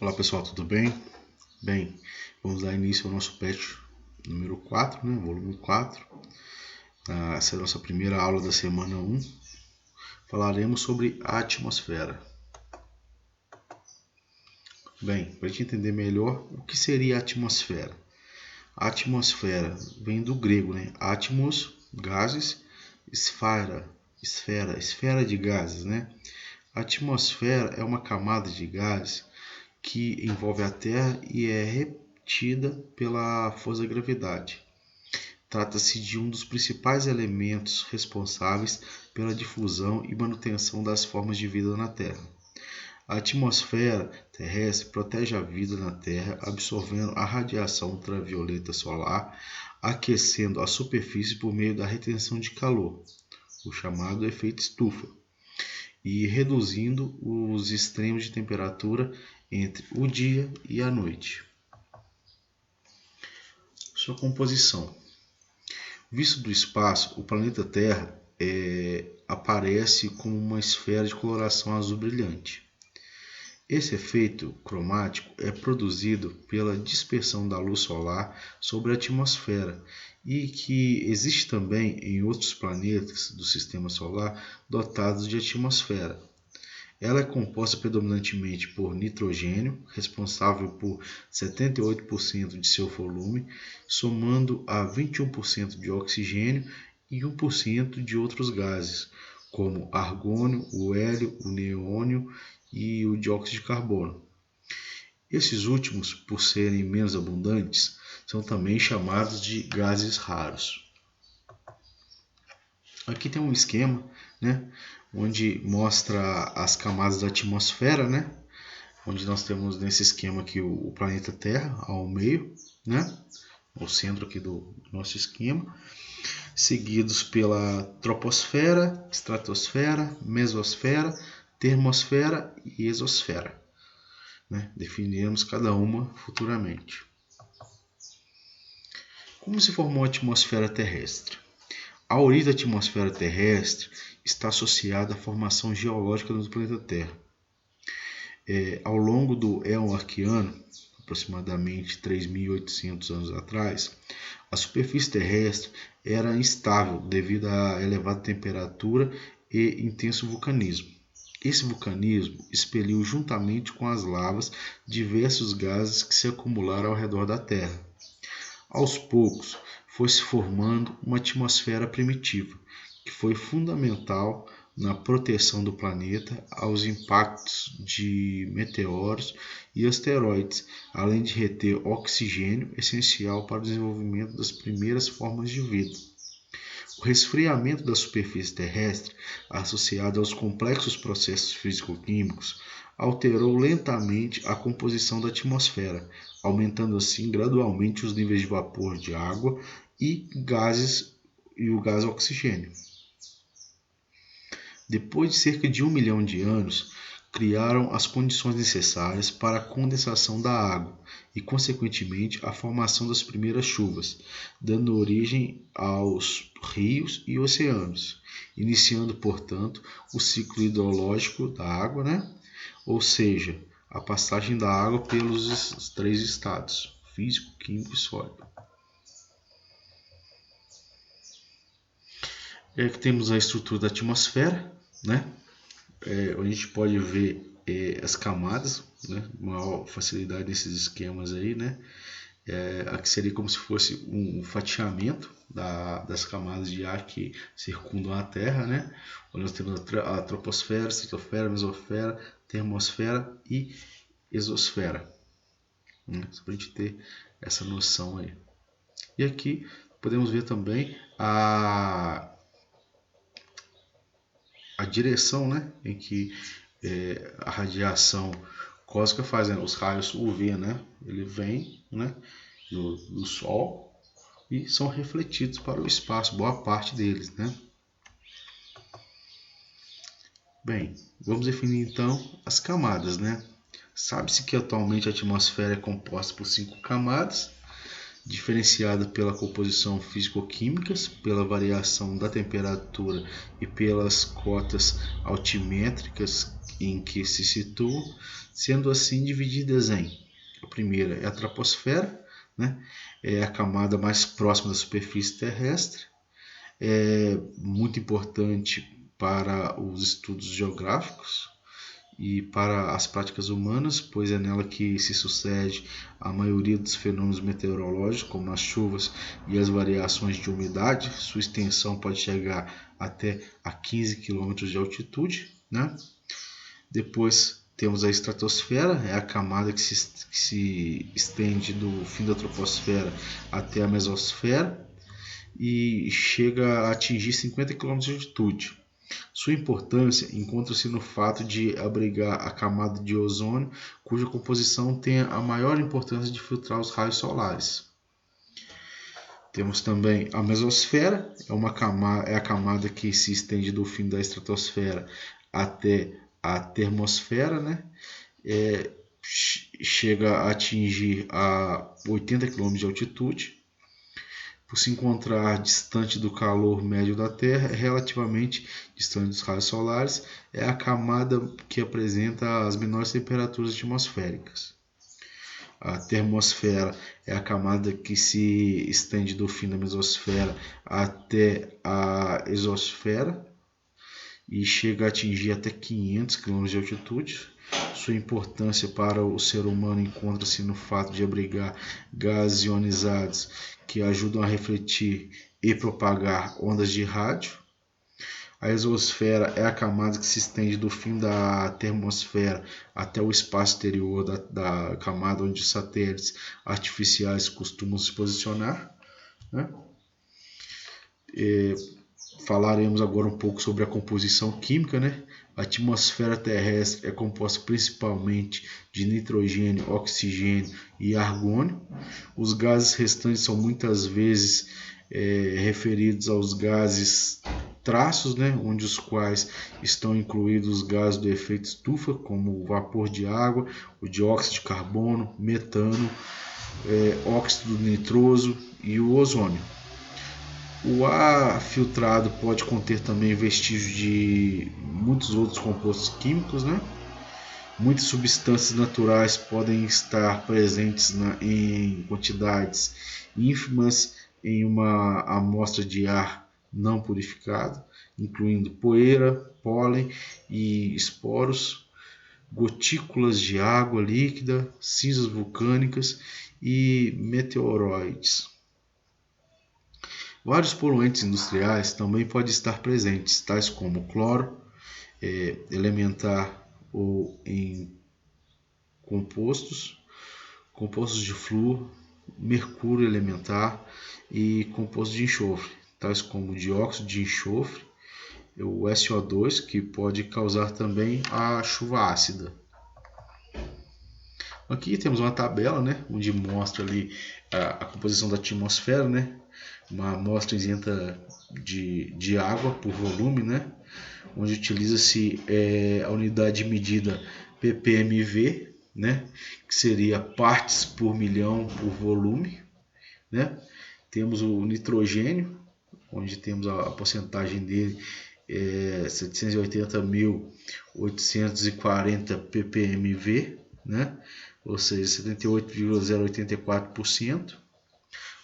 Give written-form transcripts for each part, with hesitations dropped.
Olá pessoal, tudo bem? Bem, vamos dar início ao nosso PET número 4, volume 4. Essa é a nossa primeira aula da semana 1. Falaremos sobre a atmosfera. Bem, para a gente entender melhor, o que seria a atmosfera? A atmosfera vem do grego, Atmos, gases, esfera de gases, A atmosfera é uma camada de gases que envolve a Terra e é retida pela força da gravidade. Trata-se de um dos principais elementos responsáveis pela difusão e manutenção das formas de vida na Terra. A atmosfera terrestre protege a vida na Terra, absorvendo a radiação ultravioleta solar, aquecendo a superfície por meio da retenção de calor, o chamado efeito estufa, e reduzindo os extremos de temperatura entre o dia e a noite. Sua composição. Visto do espaço, o planeta Terra aparece como uma esfera de coloração azul brilhante. Esse efeito cromático é produzido pela dispersão da luz solar sobre a atmosfera e que existe também em outros planetas do Sistema Solar dotados de atmosfera. Ela é composta predominantemente por nitrogênio, responsável por 78% de seu volume, somando a 21% de oxigênio e 1% de outros gases, como argônio, o hélio, o neônio e o dióxido de carbono. Esses últimos, por serem menos abundantes, são também chamados de gases raros. Aqui tem um esquema, onde mostra as camadas da atmosfera, onde nós temos nesse esquema aqui o planeta Terra ao meio, o centro aqui do nosso esquema, seguidos pela troposfera, estratosfera, mesosfera, termosfera e exosfera. Definiremos cada uma futuramente. Como se formou a atmosfera terrestre? A origem da atmosfera terrestre está associada à formação geológica do planeta Terra. Ao longo do Éon Arqueano, aproximadamente 3.800 anos atrás, a superfície terrestre era instável devido à elevada temperatura e intenso vulcanismo. Esse vulcanismo expeliu juntamente com as lavas diversos gases que se acumularam ao redor da Terra. Aos poucos, foi se formando uma atmosfera primitiva, que foi fundamental na proteção do planeta aos impactos de meteoros e asteroides, além de reter oxigênio essencial para o desenvolvimento das primeiras formas de vida. O resfriamento da superfície terrestre, associado aos complexos processos físico-químicos, alterou lentamente a composição da atmosfera, aumentando assim gradualmente os níveis de vapor de água e o gás oxigênio. Depois de cerca de 1 milhão de anos, criaram as condições necessárias para a condensação da água e, consequentemente, a formação das primeiras chuvas, dando origem aos rios e oceanos, iniciando, portanto, o ciclo hidrológico da água, ou seja, a passagem da água pelos 3 estados, físico, químico e sólido. Aqui temos a estrutura da atmosfera, onde a gente pode ver as camadas, maior facilidade nesses esquemas aí, aqui seria como se fosse um fatiamento das camadas de ar que circundam a Terra, onde nós temos a troposfera, estratosfera, mesosfera, termosfera e exosfera, só para a gente ter essa noção aí. E aqui podemos ver também a direção, em que a radiação cósmica faz, os raios UV, ele vem, do Sol e são refletidos para o espaço, boa parte deles, Bem, vamos definir então as camadas, Sabe-se que atualmente a atmosfera é composta por 5 camadas, diferenciada pela composição físico-químicas, pela variação da temperatura e pelas cotas altimétricas em que se situa, sendo assim divididas em: a primeira é a troposfera, né? É a camada mais próxima da superfície terrestre, é muito importante para os estudos geográficos e para as práticas humanas, pois é nela que se sucede a maioria dos fenômenos meteorológicos, como as chuvas e as variações de umidade. Sua extensão pode chegar até a 15 km de altitude, né? Depois temos a estratosfera, é a camada que se estende do fim da troposfera até a mesosfera e chega a atingir 50 km de altitude. Sua importância encontra-se no fato de abrigar a camada de ozônio, cuja composição tem a maior importância de filtrar os raios solares. Temos também a mesosfera, é a camada que se estende do fim da estratosfera até a termosfera, né? Chega a atingir a 80 km de altitude. Por se encontrar distante do calor médio da Terra, é relativamente distante dos raios solares, é a camada que apresenta as menores temperaturas atmosféricas. A termosfera é a camada que se estende do fim da mesosfera até a exosfera e chega a atingir até 500 km de altitude. Sua importância para o ser humano encontra-se no fato de abrigar gases ionizados que ajudam a refletir e propagar ondas de rádio. A exosfera é a camada que se estende do fim da termosfera até o espaço exterior da camada onde os satélites artificiais costumam se posicionar, né? Falaremos agora um pouco sobre a composição química, né? A atmosfera terrestre é composta principalmente de nitrogênio, oxigênio e argônio. Os gases restantes são muitas vezes referidos aos gases traços, né? Onde os quais estão incluídos os gases do efeito estufa, como o vapor de água, o dióxido de carbono, metano, óxido nitroso e o ozônio. O ar filtrado pode conter também vestígios de muitos outros compostos químicos, né? Muitas substâncias naturais podem estar presentes em quantidades ínfimas em uma amostra de ar não purificado, incluindo poeira, pólen e esporos, gotículas de água líquida, cinzas vulcânicas e meteoroides. Vários poluentes industriais também podem estar presentes, tais como cloro elementar ou em compostos de flúor, mercúrio elementar e compostos de enxofre, tais como dióxido de enxofre, o SO2, que pode causar também a chuva ácida. Aqui temos uma tabela, né, onde mostra ali a composição da atmosfera, né, uma amostra isenta de água por volume, né, onde utiliza-se a unidade de medida ppmv, né, que seria partes por milhão por volume, né. Temos o nitrogênio, onde temos a porcentagem dele 780.840 ppmv, né, ou seja, 78,084%.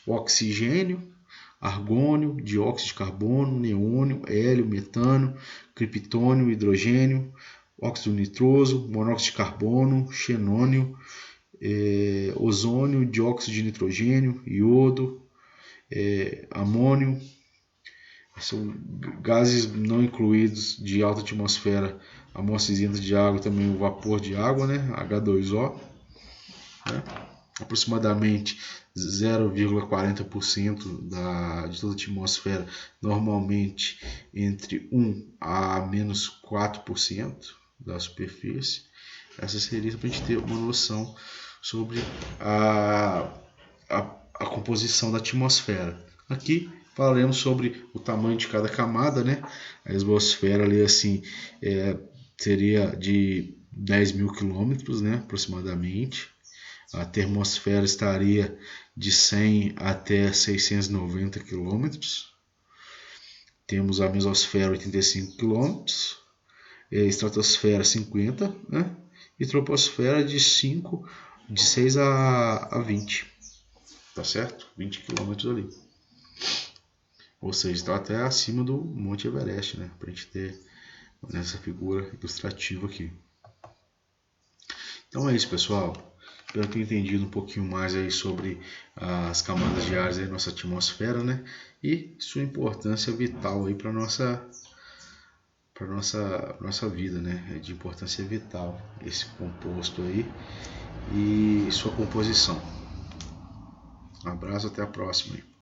O oxigênio, argônio, dióxido de carbono, neônio, hélio, metano, criptônio, hidrogênio, óxido nitroso, monóxido de carbono, xenônio, ozônio, dióxido de nitrogênio, iodo, amônio. São gases não incluídos de alta atmosfera, amostras isentas de água, também o vapor de água, né? H2O. Né? Aproximadamente 0,40% de toda a atmosfera, normalmente entre 1 a menos 4% da superfície. Essa seria para a gente ter uma noção sobre a composição da atmosfera. Aqui falaremos sobre o tamanho de cada camada, né? A exosfera ali assim seria de 10.000 quilômetros, né? Aproximadamente. A termosfera estaria de 100 até 690 quilômetros. Temos a mesosfera 85 quilômetros. estratosfera 50, né? E troposfera de 6 a 20, tá certo? 20 quilômetros ali. Ou seja, está até acima do Monte Everest, né? Para a gente ter nessa figura ilustrativa aqui. Então é isso, pessoal. Espero ter entendido um pouquinho mais aí sobre as camadas de ares da nossa atmosfera, né? E sua importância vital aí para nossa vida, né? É de importância vital esse composto aí e sua composição. Um abraço, até a próxima.